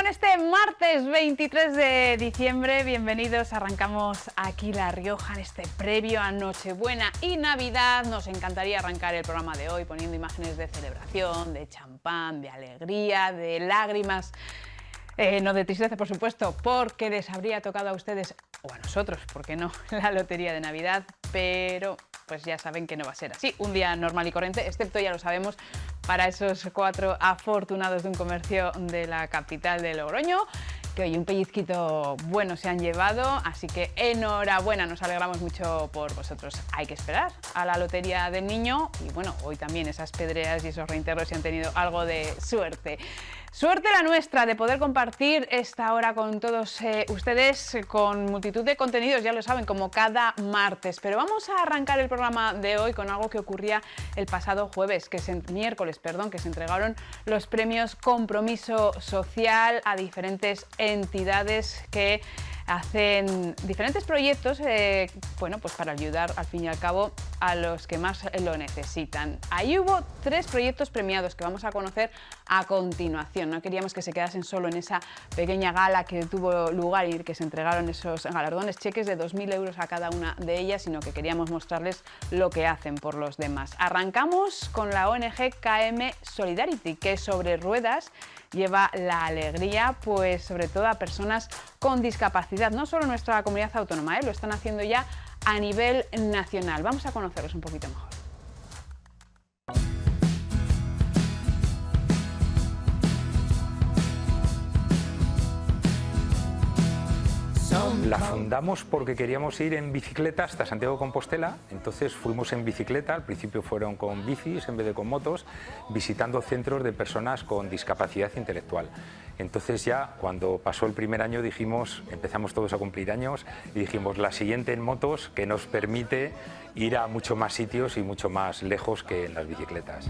Bueno, este martes 23 de diciembre, bienvenidos, arrancamos aquí La Rioja en este previo a Nochebuena y Navidad. Nos encantaría arrancar el programa de hoy poniendo imágenes de celebración, de champán, de alegría, de lágrimas. No de tristeza, por supuesto, porque les habría tocado a ustedes, o a nosotros, ¿por qué no?, la lotería de Navidad, pero pues ya saben que no va a ser así. Un día normal y corriente, excepto, ya lo sabemos, para esos 4 afortunados de un comercio de la capital de Logroño, que hoy un pellizquito bueno se han llevado, así que enhorabuena, nos alegramos mucho por vosotros. Hay que esperar a la lotería del niño y bueno, hoy también esas pedreas y esos reintegros si han tenido algo de suerte. Suerte la nuestra de poder compartir esta hora con todos ustedes con multitud de contenidos, ya lo saben, como cada martes. Pero vamos a arrancar el programa de hoy con algo que ocurría el pasado miércoles, que se entregaron los premios Compromiso Social a diferentes entidades que hacen diferentes proyectos bueno, pues para ayudar al fin y al cabo a los que más lo necesitan. Ahí hubo 3 proyectos premiados que vamos a conocer a continuación. No queríamos que se quedasen solo en esa pequeña gala que tuvo lugar y que se entregaron esos galardones, cheques de 2.000 euros a cada una de ellas, sino que queríamos mostrarles lo que hacen por los demás. Arrancamos con la ONG KM Solidarity, que sobre ruedas lleva la alegría, pues sobre todo a personas con discapacidad, no solo en nuestra comunidad autónoma, lo están haciendo ya a nivel nacional. Vamos a conocerlos un poquito mejor. La fundamos porque queríamos ir en bicicleta hasta Santiago de Compostela, entonces fuimos en bicicleta, al principio fueron con bicis en vez de con motos, visitando centros de personas con discapacidad intelectual. Entonces ya cuando pasó el primer año empezamos todos a cumplir años y dijimos la siguiente en motos, que nos permite ir a mucho más sitios y mucho más lejos que en las bicicletas.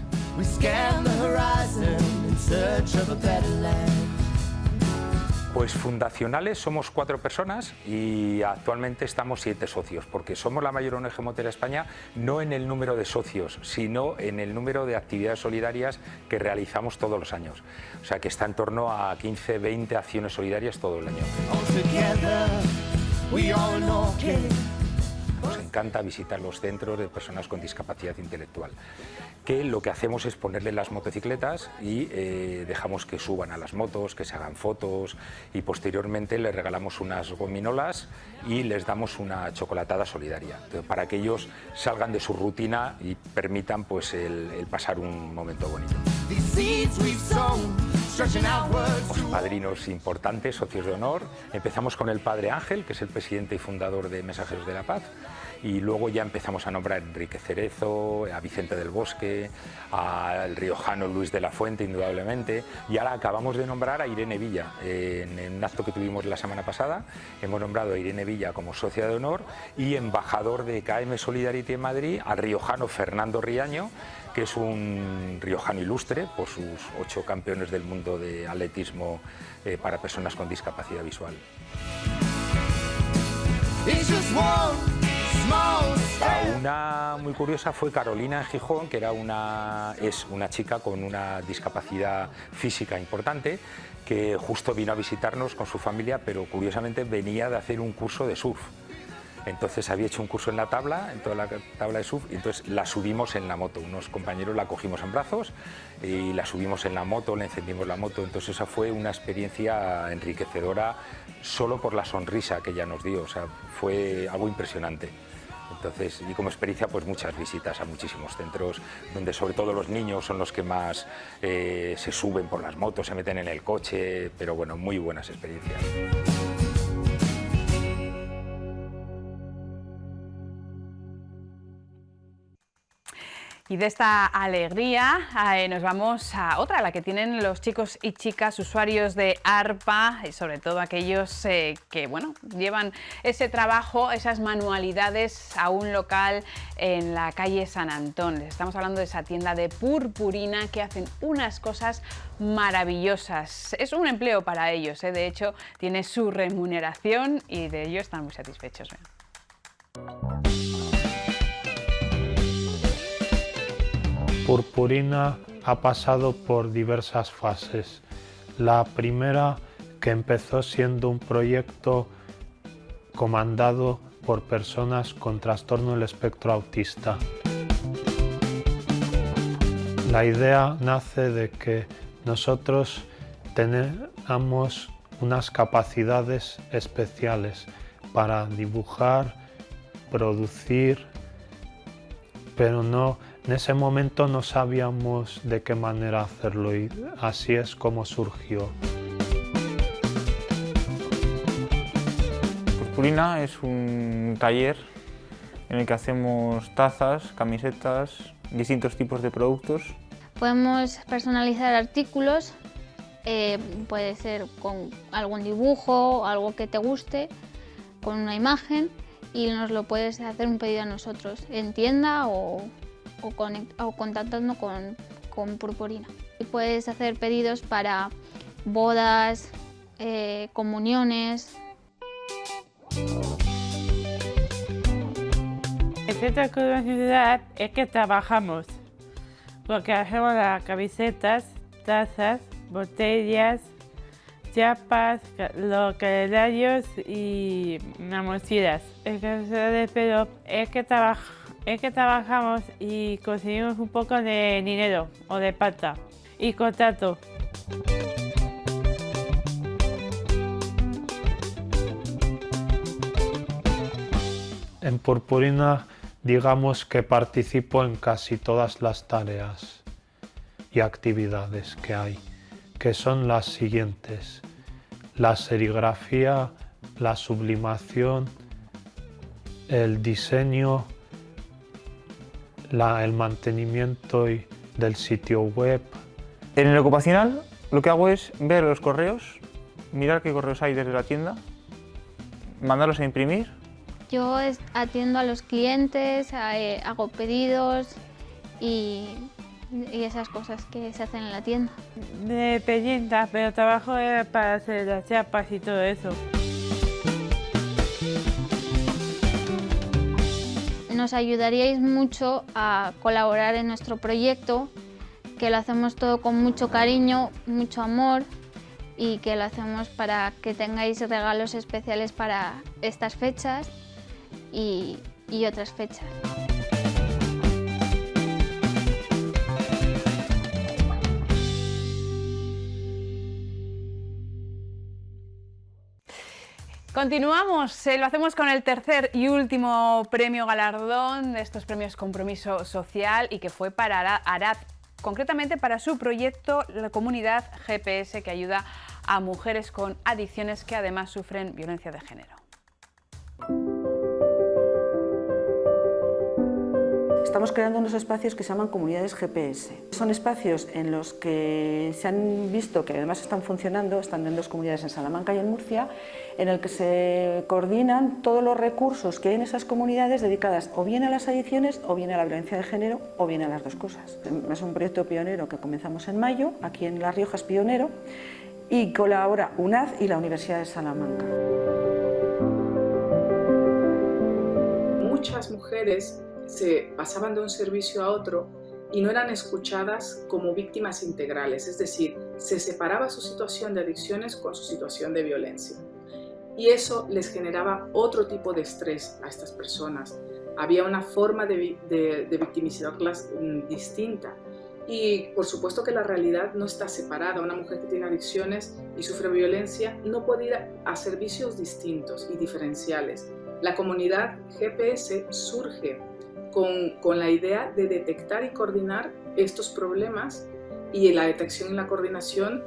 Pues fundacionales somos 4 personas y actualmente estamos 7 socios, porque somos la mayor ONG motera de España, no en el número de socios, sino en el número de actividades solidarias que realizamos todos los años. O sea que está en torno a 15, 20 acciones solidarias todo el año. Nos encanta visitar los centros de personas con discapacidad intelectual, que lo que hacemos es ponerle las motocicletas y dejamos que suban a las motos, que se hagan fotos y posteriormente les regalamos unas gominolas y les damos una chocolatada solidaria, para que ellos salgan de su rutina y permitan pues, el pasar un momento bonito. Padrinos importantes, socios de honor. Empezamos con el Padre Ángel, que es el presidente y fundador de Mensajeros de la Paz, y luego ya empezamos a nombrar a Enrique Cerezo, a Vicente del Bosque, al riojano Luis de la Fuente, indudablemente, y ahora acabamos de nombrar a Irene Villa. En un acto que tuvimos la semana pasada hemos nombrado a Irene Villa como socia de honor y embajador de KM Solidarity en Madrid al riojano Fernando Riaño, que es un riojano ilustre por sus 8 campeones del mundo de atletismo para personas con discapacidad visual. Una muy curiosa fue Carolina en Gijón, que es una chica con una discapacidad física importante, que justo vino a visitarnos con su familia, pero curiosamente venía de hacer un curso de surf. Entonces había hecho un curso en toda la tabla de surf, y entonces la subimos en la moto. Unos compañeros la cogimos en brazos y la subimos en la moto, le encendimos la moto. Entonces esa fue una experiencia enriquecedora solo por la sonrisa que ella nos dio, o sea, fue algo impresionante. Entonces, y como experiencia, pues muchas visitas a muchísimos centros, donde sobre todo los niños son los que más se suben por las motos, se meten en el coche, pero bueno, muy buenas experiencias. Y de esta alegría nos vamos a otra, la que tienen los chicos y chicas usuarios de ARPA y sobre todo aquellos que bueno, llevan ese trabajo, esas manualidades a un local en la calle San Antón. Les estamos hablando de esa tienda de purpurina que hacen unas cosas maravillosas. Es un empleo para ellos, de hecho tiene su remuneración y de ello están muy satisfechos. Purpurina ha pasado por diversas fases. La primera que empezó siendo un proyecto comandado por personas con trastorno del espectro autista. La idea nace de que nosotros tenemos unas capacidades especiales para dibujar, producir, pero en ese momento no sabíamos de qué manera hacerlo y así es como surgió. Purpurina es un taller en el que hacemos tazas, camisetas, distintos tipos de productos. Podemos personalizar artículos, puede ser con algún dibujo, algo que te guste, con una imagen, y nos lo puedes hacer un pedido a nosotros en tienda o contactando con Purpurina. Y puedes hacer pedidos para bodas, comuniones. El centro con la ciudad es que trabajamos, porque hacemos las camisetas, tazas, botellas, chapas, los calendarios y las mochilas. El que pero es que trabajamos y conseguimos un poco de dinero o de plata y contrato. En Purpurina, digamos que participo en casi todas las tareas y actividades que hay, que son las siguientes: la serigrafía, la sublimación, el diseño, el mantenimiento del sitio web. En el ocupacional lo que hago es ver los correos, mirar qué correos hay desde la tienda, mandarlos a imprimir. Yo atiendo a los clientes, hago pedidos y esas cosas que se hacen en la tienda. Dependiente, pero trabajo para hacer las chapas y todo eso. Nos ayudaríais mucho a colaborar en nuestro proyecto, que lo hacemos todo con mucho cariño, mucho amor, y que lo hacemos para que tengáis regalos especiales para estas fechas y otras fechas. Continuamos, lo hacemos con el tercer y último premio galardón de estos premios Compromiso Social, y que fue para Araz, concretamente para su proyecto la comunidad GPS, que ayuda a mujeres con adicciones que además sufren violencia de género. Estamos creando unos espacios que se llaman comunidades GPS. Son espacios en los que se han visto que además están funcionando, están en dos comunidades, en Salamanca y en Murcia, en el que se coordinan todos los recursos que hay en esas comunidades dedicadas o bien a las adicciones, o bien a la violencia de género, o bien a las dos cosas. Es un proyecto pionero que comenzamos en mayo, aquí en La Rioja es pionero, y colabora UNAD y la Universidad de Salamanca. Muchas mujeres se pasaban de un servicio a otro y no eran escuchadas como víctimas integrales, es decir, se separaba su situación de adicciones con su situación de violencia. Y eso les generaba otro tipo de estrés a estas personas. Había una forma de victimizarlas distinta. Y por supuesto que la realidad no está separada. Una mujer que tiene adicciones y sufre violencia no puede ir a servicios distintos y diferenciales. La comunidad GPS surge con la idea de detectar y coordinar estos problemas, y en la detección y la coordinación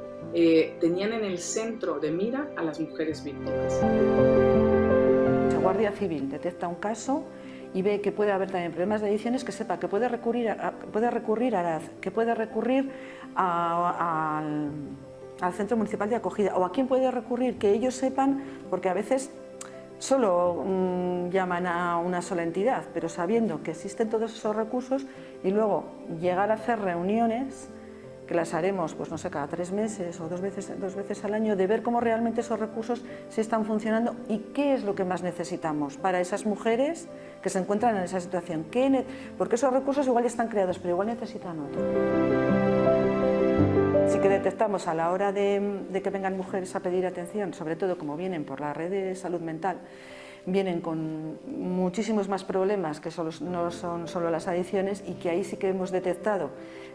tenían en el centro de mira a las mujeres víctimas. La Guardia Civil detecta un caso y ve que puede haber también problemas de adicciones, que sepa que puede recurrir a Araz, que puede recurrir al Centro Municipal de Acogida, o a quién puede recurrir, que ellos sepan, porque a veces solo llaman a una sola entidad, pero sabiendo que existen todos esos recursos, y luego llegar a hacer reuniones, que las haremos, pues no sé, cada 3 meses o dos veces al año, de ver cómo realmente esos recursos se están funcionando y qué es lo que más necesitamos para esas mujeres que se encuentran en esa situación. Porque esos recursos igual ya están creados, pero igual necesitan otro. Si sí que detectamos a la hora de que vengan mujeres a pedir atención, sobre todo como vienen por la red de salud mental, vienen con muchísimos más problemas que no son solo las adicciones, y que ahí sí que hemos detectado,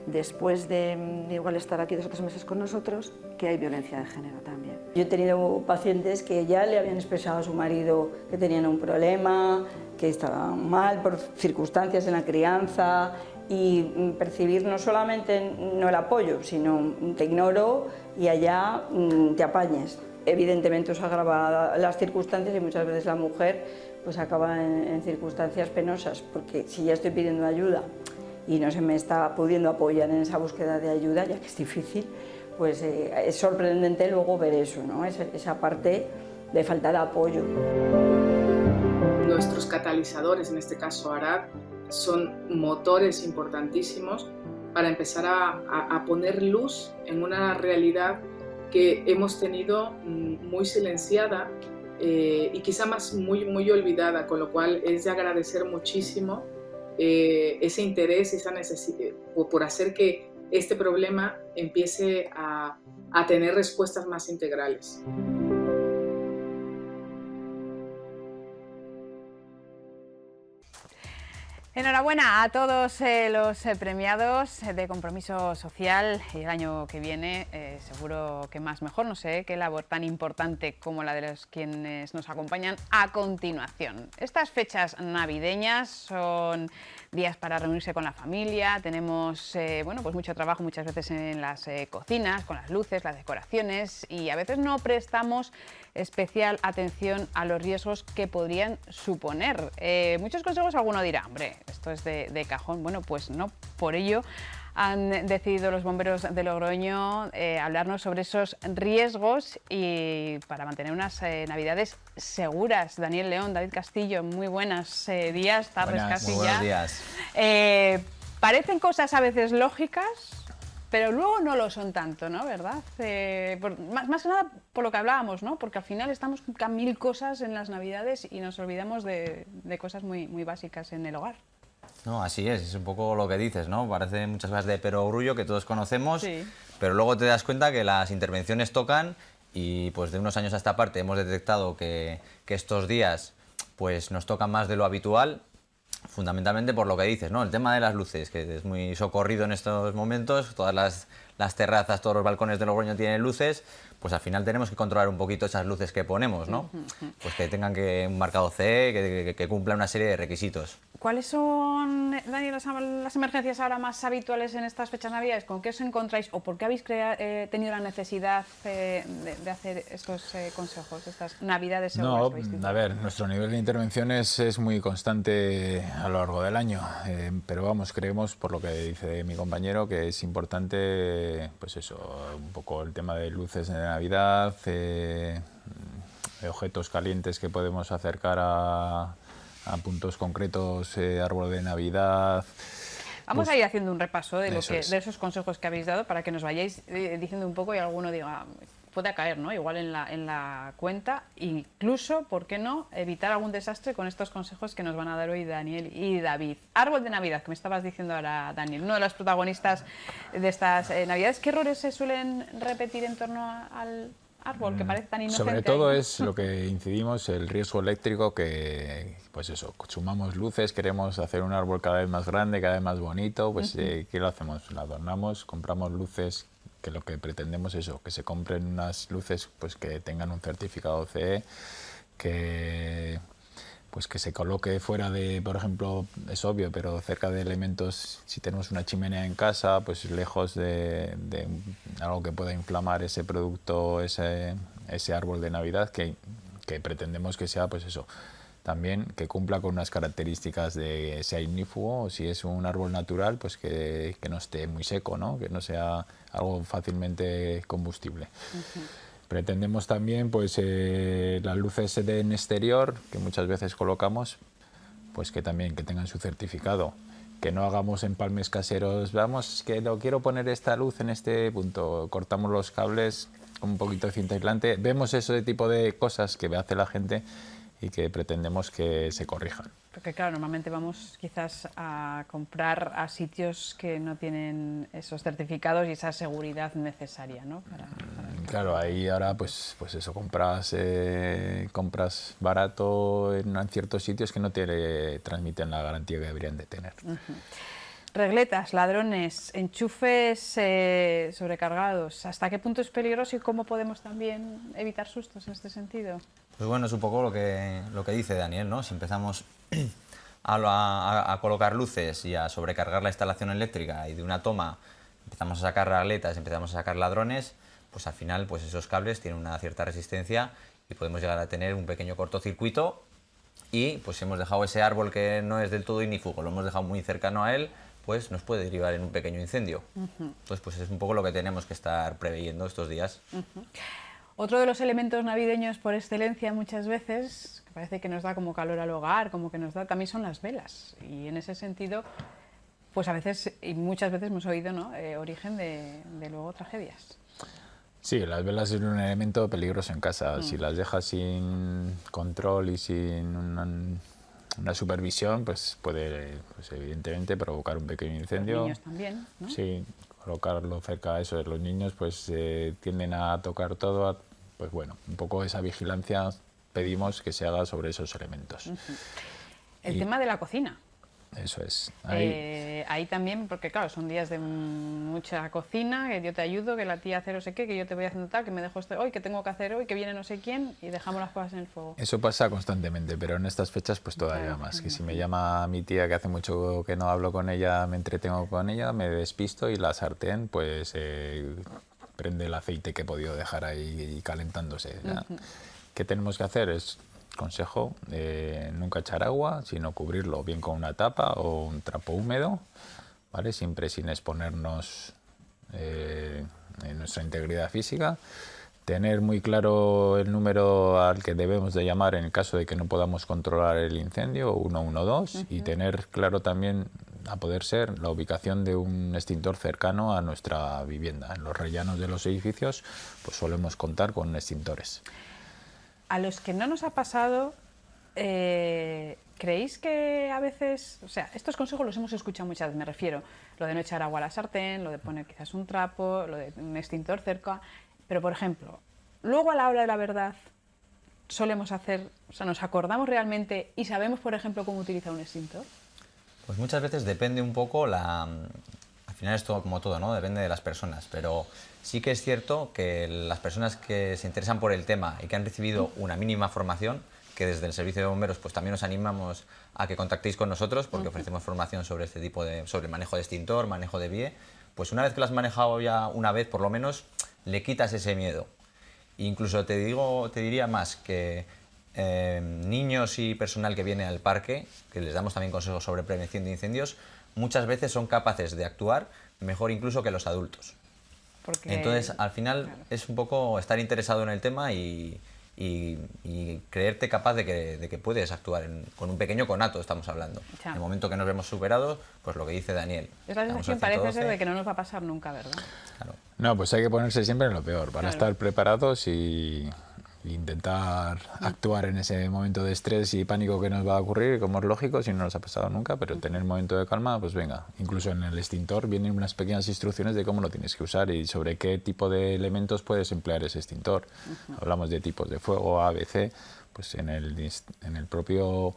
después de igual estar aquí 2 o 3 meses con nosotros, que hay violencia de género también. Yo he tenido pacientes que ya le habían expresado a su marido que tenían un problema, que estaban mal por circunstancias en la crianza, y percibir no solamente no el apoyo, sino te ignoro y allá te apañes. Evidentemente os agrava las circunstancias y muchas veces la mujer pues acaba en circunstancias penosas, porque si ya estoy pidiendo ayuda y no se me está pudiendo apoyar en esa búsqueda de ayuda, ya que es difícil, pues es sorprendente luego ver eso, ¿no? Esa parte de falta de apoyo. Nuestros catalizadores, en este caso Arad, son motores importantísimos para empezar a poner luz en una realidad que hemos tenido muy silenciada y quizá más muy olvidada, con lo cual es de agradecer muchísimo ese interés, esa necesidad por hacer que este problema empiece a tener respuestas más integrales. Enhorabuena a todos los premiados de Compromiso Social, y el año que viene seguro que más mejor. No sé qué labor tan importante como la de los quienes nos acompañan a continuación. Estas fechas navideñas son días para reunirse con la familia. Tenemos bueno, pues mucho trabajo muchas veces en las cocinas, con las luces, las decoraciones, y a veces no prestamos especial atención a los riesgos que podrían suponer. Muchos consejos, alguno dirá, hombre, esto es de cajón. Bueno, pues no, por ello han decidido los bomberos de Logroño hablarnos sobre esos riesgos y para mantener unas navidades seguras. Daniel León, David Castillo, muy buenos días, tardes casi muy buenos ya. Días. Parecen cosas a veces lógicas, pero luego no lo son tanto, ¿no? ¿Verdad? Más que nada por lo que hablábamos, ¿no? Porque al final estamos con 1000 cosas en las Navidades y nos olvidamos de cosas muy básicas en el hogar. No, así es un poco lo que dices, ¿no? Parece muchas cosas de perogrullo que todos conocemos, sí, pero luego te das cuenta que las intervenciones tocan y pues de unos años a esta parte hemos detectado que estos días pues nos tocan más de lo habitual, fundamentalmente por lo que dices, ¿no? El tema de las luces, que es muy socorrido en estos momentos, todas las terrazas, todos los balcones de Logroño tienen luces, pues al final tenemos que controlar un poquito esas luces que ponemos, ¿no? Pues que tengan un marcado CE, que cumplan una serie de requisitos. ¿Cuáles son, Daniel, las emergencias ahora más habituales en estas fechas navideñas? ¿Con qué os encontráis o por qué habéis tenido la necesidad de hacer estos consejos, estas navidades seguras? No, a ver, nuestro nivel de intervenciones es muy constante a lo largo del año, pero vamos, creemos, por lo que dice mi compañero, que es importante, pues eso, un poco el tema de luces de Navidad, objetos calientes que podemos acercar a puntos concretos, árbol de Navidad. Vamos a ir haciendo un repaso de esos consejos que habéis dado para que nos vayáis diciendo un poco y alguno diga, puede caer, ¿no? Igual en la cuenta, incluso, ¿por qué no?, evitar algún desastre con estos consejos que nos van a dar hoy Daniel y David. Árbol de Navidad, que me estabas diciendo ahora, Daniel, uno de los protagonistas de estas Navidades. ¿Qué errores se suelen repetir en torno al árbol, que parece tan inocente? Sobre todo es lo que incidimos, el riesgo eléctrico, que pues eso, sumamos luces, queremos hacer un árbol cada vez más grande, cada vez más bonito, pues ¿qué lo hacemos? Lo adornamos, compramos luces, que lo que pretendemos es eso, que se compren unas luces pues que tengan un certificado CE, que se coloque fuera de, por ejemplo, es obvio, pero cerca de elementos, si tenemos una chimenea en casa, pues lejos de algo que pueda inflamar ese producto, ese árbol de Navidad, que pretendemos que sea, pues eso, también que cumpla con unas características de sea ignífugo, o si es un árbol natural, pues que no esté muy seco, ¿no? Que no sea algo fácilmente combustible. Pretendemos también pues las luces en exterior que muchas veces colocamos, pues que también que tengan su certificado, que no hagamos empalmes caseros, vamos, que no quiero poner esta luz en este punto, cortamos los cables con un poquito de cinta aislante, vemos ese tipo de cosas que hace la gente y que pretendemos que se corrijan. Porque claro, normalmente vamos quizás a comprar a sitios que no tienen esos certificados y esa seguridad necesaria, ¿no? Claro, ahí ahora pues eso, compras barato en ciertos sitios que no te transmiten la garantía que deberían de tener. Regletas, ladrones, enchufes sobrecargados. ¿Hasta qué punto es peligroso y cómo podemos también evitar sustos en este sentido? Pues bueno, es un poco lo que dice Daniel, ¿no? Si empezamos a colocar luces y a sobrecargar la instalación eléctrica y de una toma empezamos a sacar regletas, empezamos a sacar ladrones, pues al final pues esos cables tienen una cierta resistencia y podemos llegar a tener un pequeño cortocircuito y pues si hemos dejado ese árbol que no es del todo ignífugo, lo hemos dejado muy cercano a él, pues nos puede derivar en un pequeño incendio. Entonces pues es un poco lo que tenemos que estar preveyendo estos días. Otro de los elementos navideños por excelencia muchas veces, que parece que nos da como calor al hogar, como que nos da, también son las velas. Y en ese sentido, pues a veces y muchas veces hemos oído, ¿no? Origen de luego tragedias. Sí, las velas son un elemento peligroso en casa. Si las dejas sin control y sin una supervisión, pues puede evidentemente provocar un pequeño incendio. Los niños también, ¿no? Sí, colocarlo cerca de eso de los niños, pues tienden a tocar todo. Pues bueno, un poco esa vigilancia pedimos que se haga sobre esos elementos. El tema de la cocina. Eso es. Ahí también, porque claro, son días de mucha cocina, que yo te ayudo, que la tía hace no sé qué, que yo te voy haciendo tal, que me dejo esto hoy, que tengo que hacer hoy, que viene no sé quién, y dejamos las cosas en el fuego. Eso pasa constantemente, pero en estas fechas pues todavía más. Que si me llama mi tía, que hace mucho que no hablo con ella, me entretengo con ella, me despisto y la sartén pues prende el aceite que he podido dejar ahí calentándose. ¿Qué tenemos que hacer? Consejo, nunca echar agua, sino cubrirlo bien con una tapa o un trapo húmedo, ¿vale? Siempre sin exponernos en nuestra integridad física. Tener muy claro el número al que debemos de llamar en el caso de que no podamos controlar el incendio, 112, y tener claro también, a poder ser, la ubicación de un extintor cercano a nuestra vivienda. En los rellanos de los edificios pues solemos contar con extintores. A los que no nos ha pasado, ¿creéis que a veces, o sea, estos consejos los hemos escuchado muchas veces, me refiero, lo de no echar agua a la sartén, lo de poner quizás un trapo, lo de un extintor cerca, pero por ejemplo, luego a la hora de la verdad solemos hacer, o sea, nos acordamos realmente y sabemos, por ejemplo, cómo utilizar un extintor? Pues muchas veces depende un poco al final es todo como todo, ¿no? Depende de las personas, pero sí que es cierto que las personas que se interesan por el tema y que han recibido una mínima formación, que desde el Servicio de Bomberos pues también os animamos a que contactéis con nosotros porque ofrecemos formación sobre este tipo sobre manejo de extintor, manejo de BIE, pues una vez que lo has manejado ya una vez por lo menos le quitas ese miedo. Incluso te diría más que niños y personal que viene al parque, que les damos también consejos sobre prevención de incendios, muchas veces son capaces de actuar mejor incluso que los adultos. Entonces, al final es un poco estar interesado en el tema y creerte capaz de que puedes actuar con un pequeño conato, estamos hablando. En el momento que nos vemos superados, pues lo que dice Daniel. Es la sensación, parece ser, de que no nos va a pasar nunca, ¿verdad? Claro. No, pues hay que ponerse siempre en lo peor, para estar preparados y intentar actuar en ese momento de estrés y pánico que nos va a ocurrir, como es lógico, si no nos ha pasado nunca, pero tener un momento de calma, pues venga. Incluso en el extintor vienen unas pequeñas instrucciones de cómo lo tienes que usar y sobre qué tipo de elementos puedes emplear ese extintor. Hablamos de tipos de fuego, A, B, C, pues en el propio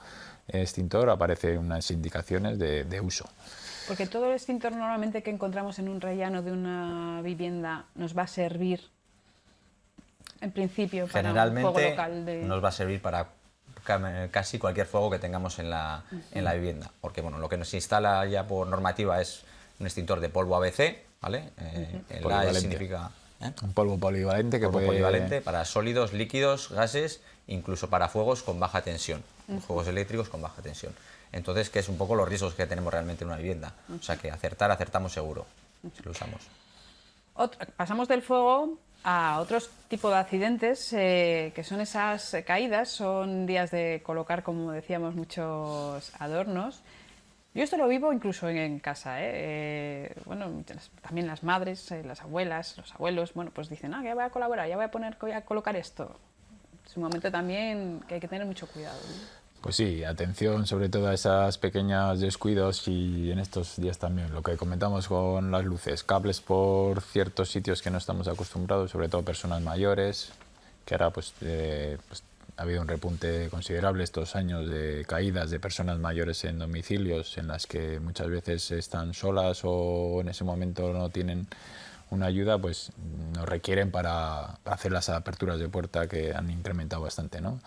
extintor aparecen unas indicaciones de uso. Porque todo el extintor normalmente que encontramos en un rellano de una vivienda nos va a servir en principio para generalmente un fuego local nos va a servir para casi cualquier fuego que tengamos en la vivienda, porque bueno, lo que nos instala ya por normativa es un extintor de polvo ABC, ¿vale? El A significa un polvo polivalente que puede polivalente para sólidos, líquidos, gases, incluso para fuegos con baja tensión, fuegos eléctricos con baja tensión. Entonces, que es un poco los riesgos que tenemos realmente en una vivienda, o sea que acertamos seguro si lo usamos. Pasamos del fuego a otros tipos de accidentes, que son esas caídas, son días de colocar, como decíamos, muchos adornos. Yo esto lo vivo incluso en casa, bueno, también las madres, las abuelas, los abuelos, bueno, pues dicen, que voy a colaborar, voy a colocar esto. Es un momento también que hay que tener mucho cuidado, ¿no? Pues sí, atención sobre todo a esas pequeñas descuidos y en estos días también lo que comentamos con las luces, cables por ciertos sitios que no estamos acostumbrados, sobre todo personas mayores, que ahora pues ha habido un repunte considerable estos años de caídas de personas mayores en domicilios en las que muchas veces están solas o en ese momento no tienen una ayuda, pues nos requieren para hacer las aperturas de puerta que han incrementado bastante, ¿no?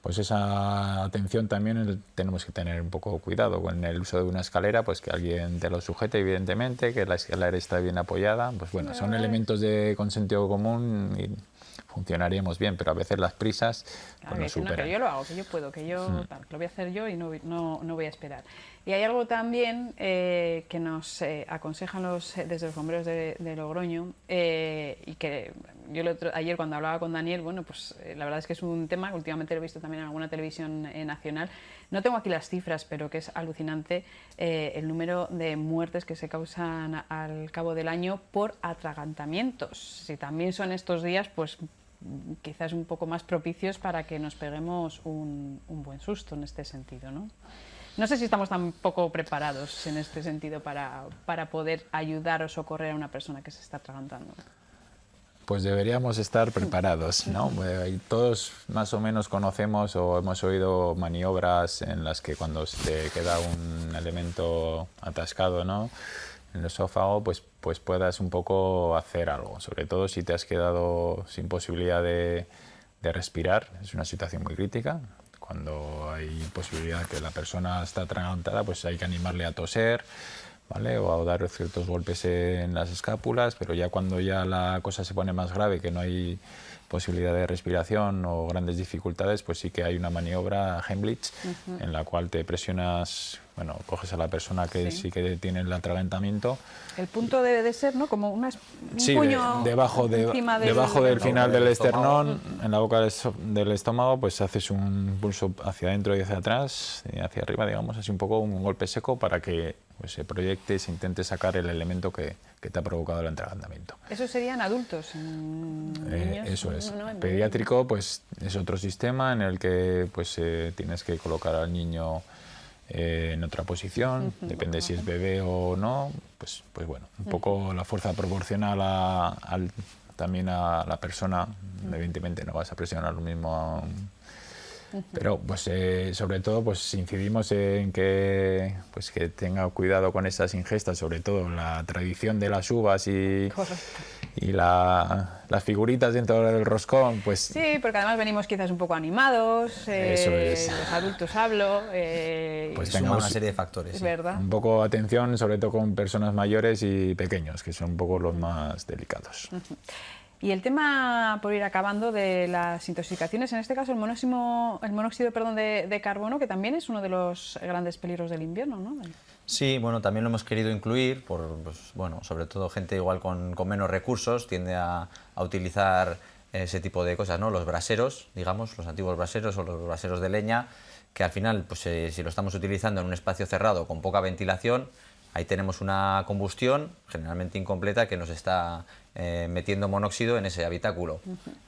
Pues esa atención también tenemos que tener un poco cuidado con el uso de una escalera, pues que alguien te lo sujete evidentemente, que la escalera está bien apoyada, pues bueno, son elementos con sentido común y funcionaríamos bien, pero a veces las prisas pues nos superan. Que yo lo hago, que yo puedo, que yo lo voy a hacer yo y no voy a esperar. Y hay algo también que nos aconsejan desde los bomberos de Logroño y que yo ayer cuando hablaba con Daniel, bueno, pues la verdad es que es un tema que últimamente lo he visto también en alguna televisión nacional. No tengo aquí las cifras, pero que es alucinante el número de muertes que se causan al cabo del año por atragantamientos. Si también son estos días, pues quizás un poco más propicios para que nos peguemos un buen susto en este sentido, ¿no? No sé si estamos tan poco preparados en este sentido para poder ayudar o socorrer a una persona que se está atragantando. Pues deberíamos estar preparados, ¿no? Todos más o menos conocemos o hemos oído maniobras en las que cuando se te queda un elemento atascado, ¿no?, en el esófago, pues puedas un poco hacer algo, sobre todo si te has quedado sin posibilidad de respirar. Es una situación muy crítica. Cuando hay posibilidad que la persona está atragantada, pues hay que animarle a toser, ¿vale?, o a dar ciertos golpes en las escápulas, pero ya cuando ya la cosa se pone más grave, que no hay posibilidad de respiración o grandes dificultades, pues sí que hay una maniobra Heimlich en la cual te presionas, bueno, coges a la persona que sí que tiene el atragantamiento. El punto debe de ser, ¿no?, como un puño debajo del final del esternón, en la boca del estómago, pues haces un pulso hacia adentro y hacia atrás, y hacia arriba, digamos, así un poco un golpe seco para que pues se proyecte y se intente sacar el elemento que te ha provocado el atragantamiento. ¿Eso serían adultos? ¿Niños? Eso es. Pediátrico, pues es otro sistema en el que pues tienes que colocar al niño en otra posición, depende si es bebé o no, pues bueno, un poco la fuerza proporcional también a la persona, evidentemente no vas a presionar lo mismo pero pues sobre todo pues incidimos en que tenga cuidado con esas ingestas, sobre todo la tradición de las uvas y las figuritas dentro del roscón, pues sí, porque además venimos quizás un poco animados, eso es. Los adultos hablo, pues tengamos una serie de factores, es verdad. Un poco atención, sobre todo con personas mayores y pequeños, que son un poco los más delicados. Y el tema, por ir acabando, de las intoxicaciones, en este caso el monóxido de carbono, que también es uno de los grandes peligros del invierno, ¿no? Sí, bueno, también lo hemos querido incluir, sobre todo gente igual con menos recursos, tiende a utilizar ese tipo de cosas, ¿no? Los braseros, digamos, los antiguos braseros o los braseros de leña, que al final, pues si lo estamos utilizando en un espacio cerrado con poca ventilación, ahí tenemos una combustión, generalmente incompleta, que nos está metiendo monóxido en ese habitáculo.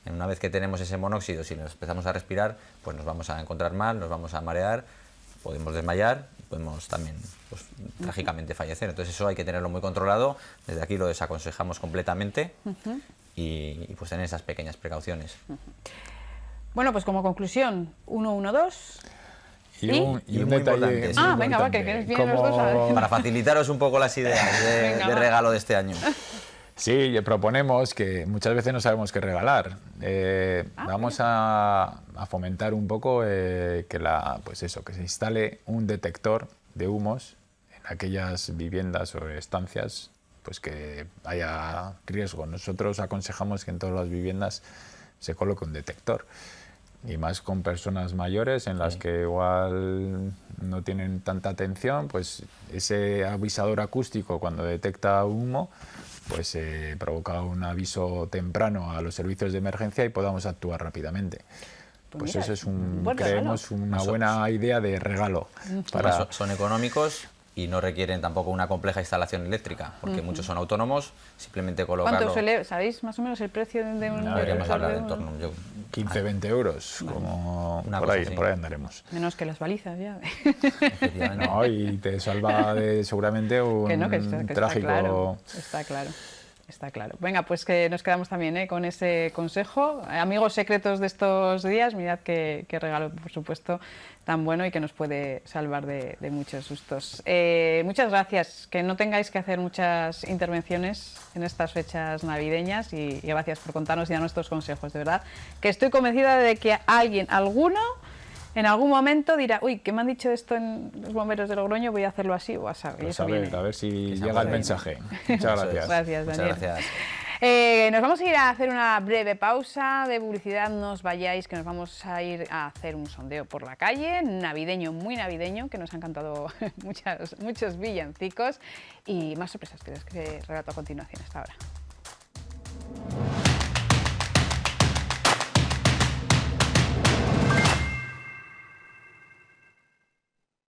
Una vez que tenemos ese monóxido, si nos empezamos a respirar, pues nos vamos a encontrar mal, nos vamos a marear, podemos desmayar, podemos también trágicamente fallecer. Entonces eso hay que tenerlo muy controlado. Desde aquí lo desaconsejamos completamente y pues tener esas pequeñas precauciones. Bueno, pues como conclusión, 112. Y un detalle. Venga, va, que vienen los dos. Para facilitaros un poco las ideas de regalo de este año. Sí, proponemos que muchas veces no sabemos qué regalar. Vamos a fomentar un poco que se instale un detector de humos en aquellas viviendas o estancias pues que haya riesgo. Nosotros aconsejamos que en todas las viviendas se coloque un detector. Y más con personas mayores en las que igual no tienen tanta atención, pues ese avisador acústico cuando detecta humo, pues provoca un aviso temprano a los servicios de emergencia y podamos actuar rápidamente. Pues eso es creemos una buena idea de regalo. Son económicos y no requieren tampoco una compleja instalación eléctrica, porque muchos son autónomos, simplemente colocarlo... ¿Cuánto sabéis más o menos el precio de un... Deberíamos hablar en torno... 15-20 euros, como Una por cosa ahí, así. por ahí andaremos. Menos que las balizas ya. Efectivamente. No, y te salva de seguramente un que está trágico... claro, está claro. Está claro. Venga, pues que nos quedamos también con ese consejo. Amigos secretos de estos días, mirad qué regalo, por supuesto, tan bueno y que nos puede salvar de muchos sustos. Muchas gracias, que no tengáis que hacer muchas intervenciones en estas fechas navideñas y gracias por contarnos ya nuestros consejos, de verdad, que estoy convencida de que alguno, en algún momento dirá, uy, ¿qué me han dicho esto en los bomberos de Logroño? Voy a hacerlo así o a saber. Pues a ver si llega el mensaje. Muchas gracias. Gracias, Daniel. Muchas gracias. Nos vamos a ir a hacer una breve pausa de publicidad, no os vayáis, que nos vamos a ir a hacer un sondeo por la calle, navideño, muy navideño, que nos han cantado muchos villancicos y más sorpresas que relato a continuación. Hasta ahora.